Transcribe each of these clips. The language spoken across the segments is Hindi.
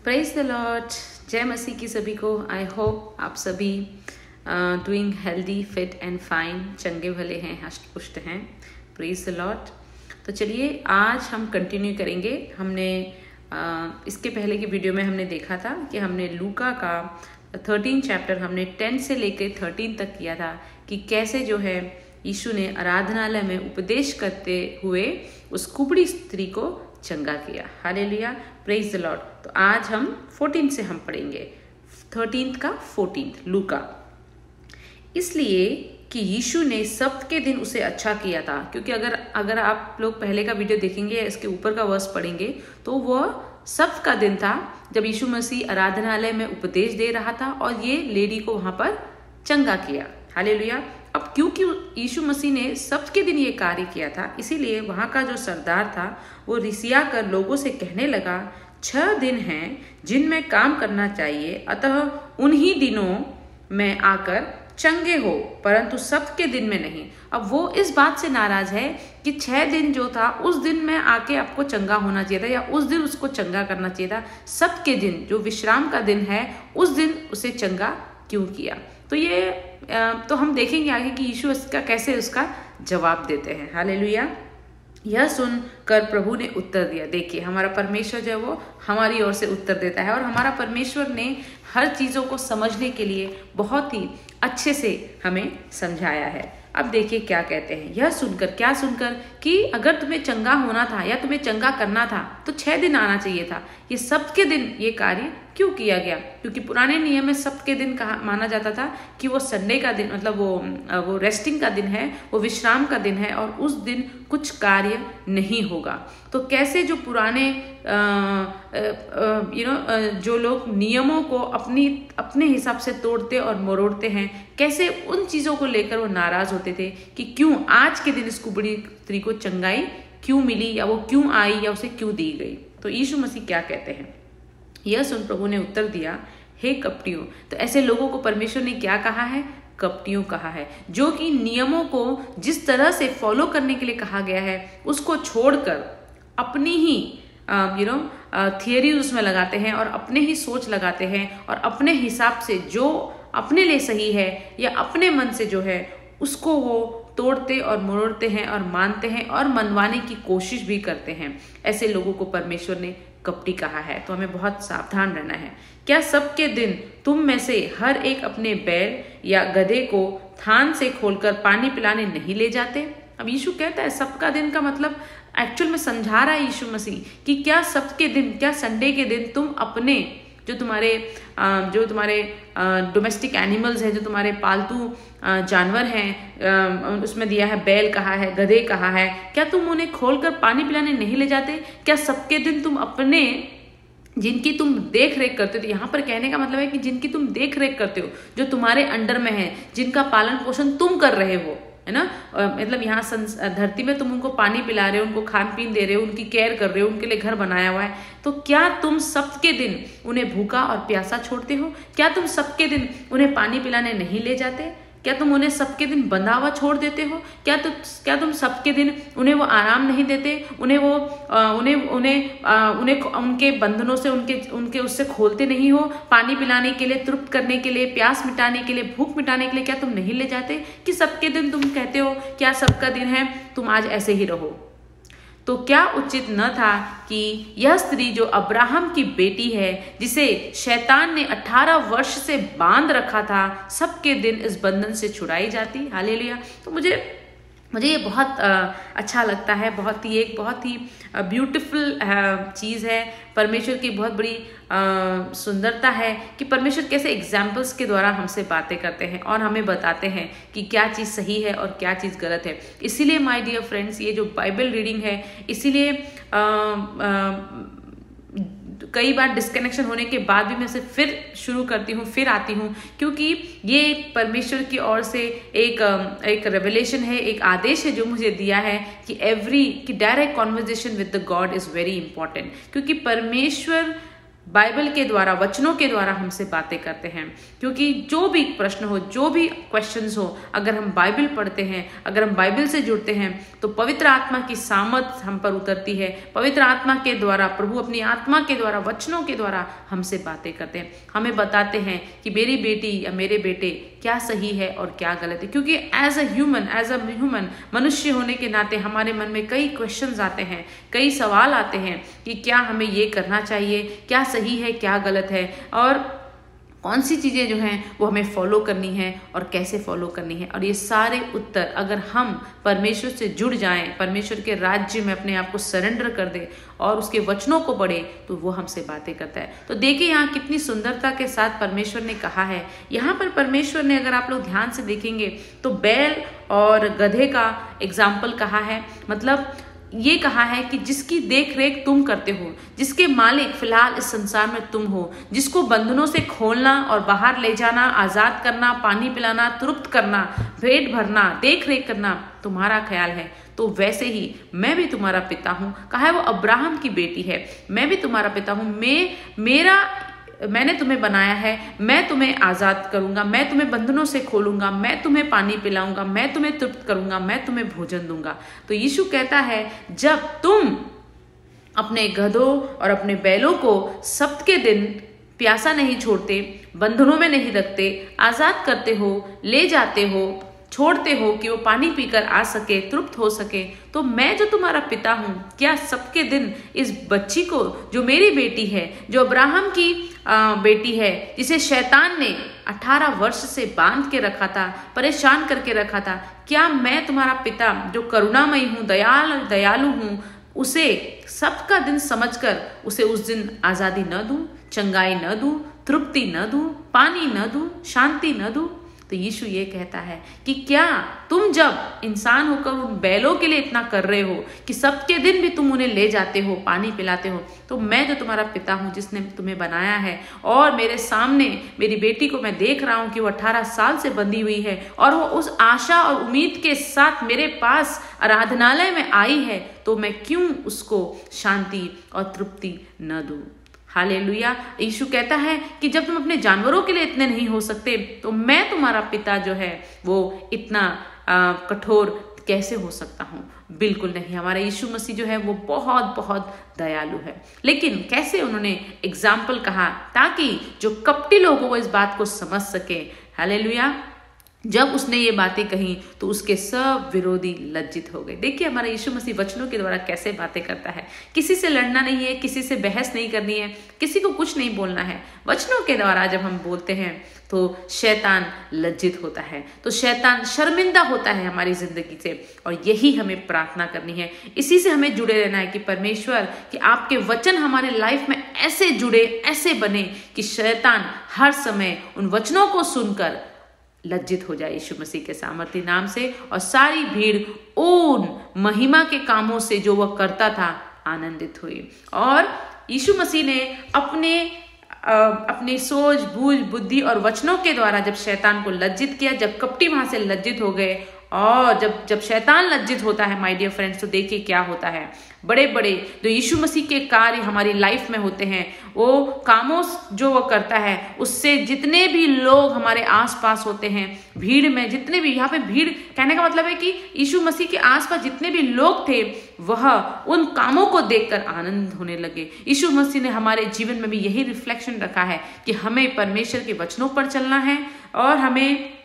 Praise the Lord. जय मसीह की सभी को। आई होप आप सभी doing healthy fit and fine, चंगे भले हैं, हष्ट पुष्ट हैं। Praise the lord. तो चलिए आज हम कंटिन्यू करेंगे। हमने इसके पहले की वीडियो में हमने देखा था कि हमने लूका का 13 चैप्टर हमने 10 से लेकर 13 तक किया था कि कैसे जो है यीशु ने आराधनालय में उपदेश करते हुए उस कुबड़ी स्त्री को चंगा किया। Hallelujah, praise the lord. तो आज हम 14 से हम पढ़ेंगे, 13 का 14 लूका। इसलिए कि यीशु ने सब्त के दिन उसे अच्छा किया था, क्योंकि अगर आप लोग पहले का वीडियो देखेंगे, इसके ऊपर का वर्स पढ़ेंगे तो वह सब्त का दिन था जब यीशु मसीह आराधनालय में उपदेश दे रहा था और ये लेडी को वहां पर चंगा किया। हालेलुया। अब क्योंकि यीशु मसीह ने सब्त के दिन ये कार्य किया था, इसीलिए वहां का जो सरदार था वो रिसिया कर लोगों से कहने लगा, 6 दिन हैं जिनमें काम करना चाहिए, अतः उन्हीं दिनों में आकर चंगे हो, परंतु सब्त के दिन में नहीं। अब वो इस बात से नाराज है कि 6 दिन जो था उस दिन में आके आपको चंगा होना चाहिए था, या उस दिन उसको चंगा करना चाहिए था। सब्त के दिन जो विश्राम का दिन है उस दिन उसे चंगा क्यों किया। तो हम देखेंगे आगे कि यीशु इसका कैसे उसका जवाब देते हैं। हालेलुया। यह सुनकर प्रभु ने उत्तर दिया। देखिए, हमारा परमेश्वर जो है वो हमारी ओर से उत्तर देता है और हमारा परमेश्वर ने हर चीजों को समझने के लिए बहुत ही अच्छे से हमें समझाया है। अब देखिए क्या कहते हैं। यह सुनकर, क्या सुनकर कि अगर तुम्हें चंगा होना था या तुम्हें चंगा करना था तो 6 दिन आना चाहिए था। ये सब्त के दिन ये कार्य क्यों किया गया? क्योंकि पुराने नियम में सब्त के दिन कहा माना जाता था कि वो संडे का दिन, मतलब वो रेस्टिंग का दिन है, वो विश्राम का दिन है और उस दिन कुछ कार्य नहीं होगा। तो कैसे जो पुराने जो लोग नियमों को अपने हिसाब से तोड़ते और मरोड़ते हैं, कैसे उन चीजों को लेकर वो नाराज होते थे कि क्यों आज के दिन इस कुबड़ी स्त्री को चंगाई क्यों मिली, या वो क्यों आई, या उसे क्यों दी गई। तो यीशु मसीह क्या कहते हैं। यह सुन प्रभु ने उत्तर दिया, हे कपटियों। तो ऐसे लोगों को परमेश्वर ने क्या कहा है? कपटियों कहा है, जो कि नियमों को जिस तरह से फॉलो करने के लिए कहा गया है उसको छोड़कर अपनी ही थियरी उसमें लगाते हैं और अपने ही सोच लगाते हैं और अपने हिसाब से जो अपने लिए सही है या अपने मन से जो है उसको वो तोड़ते और मरोड़ते हैं और मानते हैं और मनवाने की कोशिश भी करते हैं। ऐसे लोगों को परमेश्वर ने कपटी कहा है। तो हमें बहुत सावधान रहना है। क्या सबके दिन तुम में से हर एक अपने बैल या गधे को थान से खोलकर पानी पिलाने नहीं ले जाते? अब यीशु कहता है सबका दिन का मतलब एक्चुअल में समझा रहा है यीशु मसीह कि क्या सबके दिन, क्या संडे के दिन तुम अपने जो तुम्हारे डोमेस्टिक एनिमल्स हैं, जो तुम्हारे पालतू जानवर हैं, उसमें दिया है बैल कहा है, गधे कहा है, क्या तुम उन्हें खोलकर पानी पिलाने नहीं ले जाते? क्या सबके दिन तुम अपने जिनकी तुम देख रेख करते हो, तो यहाँ पर कहने का मतलब है कि जिनकी तुम देख रेख करते हो, जो तुम्हारे अंडर में है, जिनका पालन पोषण तुम कर रहे हो, है ना, मतलब यहाँ धरती में तुम उनको पानी पिला रहे हो, उनको खान पीन दे रहे हो, उनकी केयर कर रहे हो, उनके लिए घर बनाया हुआ है, तो क्या तुम सब्त के दिन उन्हें भूखा और प्यासा छोड़ते हो? क्या तुम सब्त के दिन उन्हें पानी पिलाने नहीं ले जाते? क्या तुम उन्हें सबके दिन बंधा हुआ छोड़ देते हो? क्या तुम सबके दिन उन्हें वो आराम नहीं देते? उन्हें उनके बंधनों से उनके उससे खोलते नहीं हो? पानी पिलाने के लिए, तृप्त करने के लिए, प्यास मिटाने के लिए, भूख मिटाने के लिए क्या तुम नहीं ले जाते? कि सबके दिन तुम कहते हो क्या सबका दिन है, तुम आज ऐसे ही रहो। तो क्या उचित न था कि यह स्त्री जो अब्राहम की बेटी है, जिसे शैतान ने 18 वर्ष से बांध रखा था, सबके दिन इस बंधन से छुड़ाई जाती? हालेलुया। तो मुझे ये बहुत अच्छा लगता है। बहुत ही ब्यूटीफुल चीज़ है। परमेश्वर की बहुत बड़ी सुंदरता है कि परमेश्वर कैसे एग्जाम्पल्स के द्वारा हमसे बातें करते हैं और हमें बताते हैं कि क्या चीज़ सही है और क्या चीज़ गलत है। इसीलिए माय डियर फ्रेंड्स, ये जो बाइबल रीडिंग है, इसीलिए कई बार डिस्कनेक्शन होने के बाद भी मैं इसे फिर शुरू करती हूँ, फिर आती हूँ, क्योंकि ये परमेश्वर की ओर से एक रेवलेशन है, एक आदेश है जो मुझे दिया है कि direct conversation with the God is very important. क्योंकि परमेश्वर बाइबल के द्वारा, वचनों के द्वारा हमसे बातें करते हैं। क्योंकि जो भी प्रश्न हो, जो भी क्वेश्चंस हो, अगर हम बाइबल पढ़ते हैं, अगर हम बाइबल से जुड़ते हैं, तो पवित्र आत्मा की सामर्थ हम पर उतरती है। पवित्र आत्मा के द्वारा, प्रभु अपनी आत्मा के द्वारा, वचनों के द्वारा हमसे बातें करते हैं, हमें बताते हैं कि मेरी बेटी या मेरे बेटे क्या सही है और क्या गलत है। क्योंकि एज अ ह्यूमन, मनुष्य होने के नाते हमारे मन में कई क्वेश्चंस आते हैं, कई सवाल आते हैं कि क्या हमें ये करना चाहिए, क्या सही है, क्या गलत है, और कौन सी चीज़ें जो हैं वो हमें फॉलो करनी है और कैसे फॉलो करनी है। और ये सारे उत्तर अगर हम परमेश्वर से जुड़ जाएं, परमेश्वर के राज्य में अपने आप को सरेंडर कर दें और उसके वचनों को पढ़े, तो वो हमसे बातें करता है। तो देखिए यहाँ कितनी सुंदरता के साथ परमेश्वर ने कहा है। यहाँ पर परमेश्वर ने, अगर आप लोग ध्यान से देखेंगे, तो बैल और गधे का एग्जाम्पल कहा है। मतलब ये कहा है कि जिसकी देख रेख तुम करते हो, जिसके मालिक फिलहाल इस संसार में तुम हो, जिसको बंधनों से खोलना और बाहर ले जाना, आजाद करना, पानी पिलाना, तृप्त करना, पेट भरना, देख रेख करना तुम्हारा ख्याल है, तो वैसे ही मैं भी तुम्हारा पिता हूँ। कहा है वो अब्राहम की बेटी है, मैं भी तुम्हारा पिता हूँ, मैंने तुम्हें बनाया है, मैं तुम्हें आजाद करूंगा, मैं तुम्हें बंधनों से खोलूंगा, मैं तुम्हें पानी पिलाऊंगा, मैं तुम्हें तृप्त करूंगा, मैं तुम्हें भोजन दूंगा। तो यीशु कहता है जब तुम अपने गधों और अपने बैलों को सब्त के दिन प्यासा नहीं छोड़ते, बंधनों में नहीं रखते, आजाद करते हो, ले जाते हो, छोड़ते हो कि वो पानी पीकर आ सके, तृप्त हो सके, तो मैं जो तुम्हारा पिता हूं, क्या सबके दिन इस बच्ची को, जो मेरी बेटी है, जो अब्राहम की बेटी है, जिसे शैतान ने 18 वर्ष से बांध के रखा था, परेशान करके रखा था, क्या मैं तुम्हारा पिता जो करुणामयी हूँ, दयालु हूँ, उसे सबका दिन समझकर उसे उस दिन आजादी न दूं, चंगाई न दूं, तृप्ति न दूं, पानी न दूं, शांति न दूं? तो यीशु ये कहता है कि क्या तुम जब इंसान होकर उन बैलों के लिए इतना कर रहे हो कि सबके दिन भी तुम उन्हें ले जाते हो, पानी पिलाते हो, तो मैं जो तुम्हारा पिता हूँ, जिसने तुम्हें बनाया है, और मेरे सामने मेरी बेटी को मैं देख रहा हूँ कि वो 18 साल से बंधी हुई है और वो उस आशा और उम्मीद के साथ मेरे पास आराधनालय में आई है, तो मैं क्यों उसको शांति और तृप्ति न दूं? हालेलुया। यीशु कहता है कि जब तुम अपने जानवरों के लिए इतने नहीं हो सकते, तो मैं तुम्हारा पिता जो है वो इतना कठोर कैसे हो सकता हूँ? बिल्कुल नहीं। हमारा यीशु मसीह जो है वो बहुत बहुत दयालु है। लेकिन कैसे उन्होंने एग्जाम्पल कहा ताकि जो कपटी लोग वो इस बात को समझ सके। हालेलुया। जब उसने ये बातें कही तो उसके सब विरोधी लज्जित हो गए। देखिए हमारा यीशु मसीह वचनों के द्वारा कैसे बातें करता है। किसी से लड़ना नहीं है, किसी से बहस नहीं करनी है, किसी को कुछ नहीं बोलना है। वचनों के द्वारा जब हम बोलते हैं तो शैतान लज्जित होता है, तो शैतान शर्मिंदा होता है हमारी जिंदगी से। और यही हमें प्रार्थना करनी है, इसी से हमें जुड़े रहना है कि परमेश्वर कि आपके वचन हमारे लाइफ में ऐसे जुड़े, ऐसे बने कि शैतान हर समय उन वचनों को सुनकर लज्जित हो जाए यीशु मसीह के सामर्थी नाम से, और सारी भीड़ उन महिमा के कामों से जो वह करता था आनंदित हुई। और यीशु मसीह ने अपनी सोच, बूझ, बुद्धि और वचनों के द्वारा जब शैतान को लज्जित किया, जब कपटी वहां से लज्जित हो गए, और जब शैतान लज्जित होता है माय डियर फ्रेंड्स, तो देखिए क्या होता है। बड़े बड़े जो यीशु मसीह के कार्य हमारी लाइफ में होते हैं, वो कामों जो वो करता है, उससे जितने भी लोग हमारे आसपास होते हैं, भीड़ में जितने भी, यहाँ पे भीड़ कहने का मतलब है कि यीशु मसीह के आसपास जितने भी लोग थे, वह उन कामों को देखकर आनंद होने लगे। यीशु मसीह ने हमारे जीवन में भी यही रिफ्लेक्शन रखा है कि हमें परमेश्वर के वचनों पर चलना है और हमें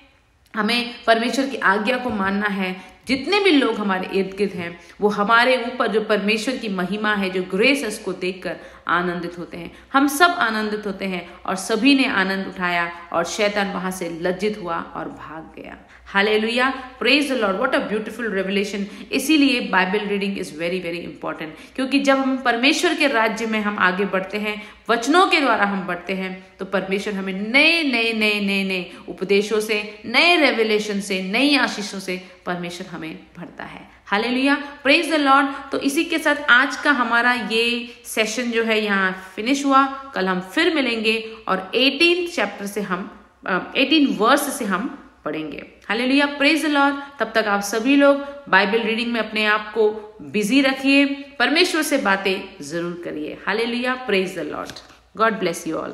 परमेश्वर की आज्ञा को मानना है। जितने भी लोग हमारे इर्द गिर्द हैं, वो हमारे ऊपर जो परमेश्वर की महिमा है, जो ग्रेस है, उसको देखकर आनंदित होते हैं। हम सब आनंदित होते हैं और सभी ने आनंद उठाया और शैतान वहां से लज्जित हुआ और भाग गया। Hallelujah, praise the lord, what a beautiful revelation. इसीलिए Bible reading is very very important, क्योंकि जब हम परमेश्वर के राज्य में हम आगे बढ़ते हैं, वचनों के द्वारा हम बढ़ते हैं, तो परमेश्वर हमें नए नए नए नए नए उपदेशों से, नए रेवलेशन से, नई आशीषों से परमेश्वर हमें भरता है। Hallelujah, praise the lord. तो इसी के साथ आज का हमारा ये सेशन जो है यहाँ फिनिश हुआ। कल हम फिर मिलेंगे और 18 वर्स से हम पढ़ेंगे। Hallelujah, praise the Lord. तब तक आप सभी लोग बाइबल रीडिंग में अपने आप को बिजी रखिए, परमेश्वर से बातें जरूर करिए। Hallelujah, praise the Lord. God bless you all.